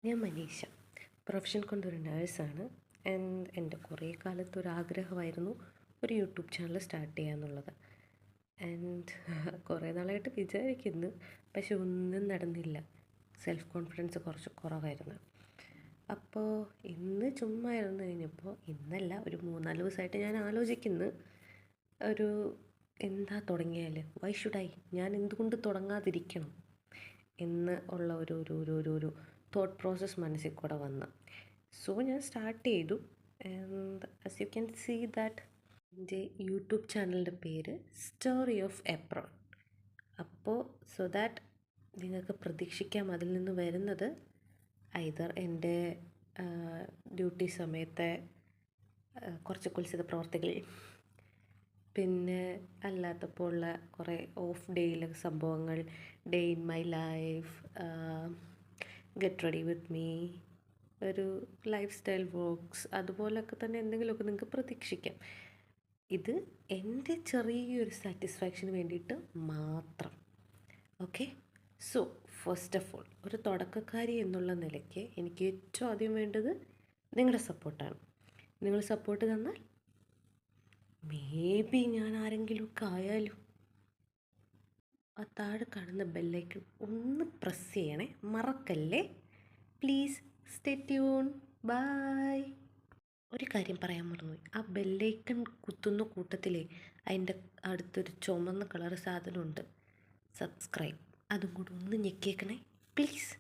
ഞാൻ മനീഷ. പ്രൊഫഷൻ കൊണ്ടൊരു നേഴ്സാണ്. ആൻഡ് എൻ്റെ കുറേ കാലത്തൊരാഗ്രഹമായിരുന്നു ഒരു യൂട്യൂബ് ചാനൽ സ്റ്റാർട്ട് ചെയ്യാന്നുള്ളത്. ആൻഡ് കുറേ നാളായിട്ട് വിചാരിക്കുന്നു, പക്ഷെ ഒന്നും നടന്നില്ല. സെൽഫ് കോൺഫിഡൻസ് കുറച്ച് കുറവായിരുന്നു. അപ്പോൾ ഇന്ന് ചുമ്മാ ഇരുന്ന് കഴിഞ്ഞപ്പോൾ, ഇന്നല്ല ഒരു 3-4 ദിവസമായിട്ട് ഞാൻ ആലോചിക്കുന്നു, ഒരു എന്താ തുടങ്ങിയാൽ, വൈ ഷുഡ് ഐ, ഞാൻ എന്തുകൊണ്ട് തുടങ്ങാതിരിക്കണം എന്ന് ഉള്ള ഒരു തോട്ട് പ്രോസസ്സ് മനസ്സിൽ കൂടെ വന്ന്. സോ ഞാൻ സ്റ്റാർട്ട് ചെയ്തു. And as you can see that എൻ്റെ യൂട്യൂബ് ചാനലിൻ്റെ പേര് സ്റ്റോറി ഓഫ് എപ്രോൺ. അപ്പോൾ സോ ദാറ്റ് നിങ്ങൾക്ക് പ്രതീക്ഷിക്കാം അതിൽ നിന്ന് വരുന്നത് ഐദർ എൻ്റെ ഡ്യൂട്ടി സമയത്തെ കുറച്ച് കുൽസിത പ്രവർത്തികൾ, പിന്നെ അല്ലാത്തപ്പോൾ ഉള്ള കുറേ ഓഫ് ഡേയിലെ സംഭവങ്ങൾ, day in my life, get ready with me, ഒരു ലൈഫ് സ്റ്റൈൽ വ്ളോഗ്സ്, അതുപോലൊക്കെ തന്നെ എന്തെങ്കിലുമൊക്കെ നിങ്ങൾക്ക് പ്രതീക്ഷിക്കാം. ഇത് എൻ്റെ ചെറിയൊരു സാറ്റിസ്ഫാക്ഷന് വേണ്ടിയിട്ട് മാത്രം. Okay, so first of all, ഒരു തുടക്കക്കാരി എന്നുള്ള നിലയ്ക്ക് എനിക്ക് ഏറ്റവും ആദ്യം വേണ്ടത് നിങ്ങളുടെ സപ്പോർട്ടാണ്. നിങ്ങൾ സപ്പോർട്ട് തന്നാൽ മേ ബി ഞാൻ ആരെങ്കിലുമൊക്കെ ആയാലും. ആ താഴെ കാണുന്ന ബെല്ലൈക്കൺ ഒന്ന് പ്രസ് ചെയ്യണേ, മറക്കല്ലേ പ്ലീസ്. Stay tune. ബൈ. ഒരു കാര്യം പറയാൻ മറന്നുപോയി, ആ ബെല്ലൈക്കൺ കുത്തുന്ന കൂട്ടത്തിലേ അതിൻ്റെ അടുത്തൊരു ചുമന്ന കളർ സാധനമുണ്ട്, സബ്സ്ക്രൈബ്, അതും കൂടെ ഒന്ന് ഞെക്കിയേക്കണേ പ്ലീസ്.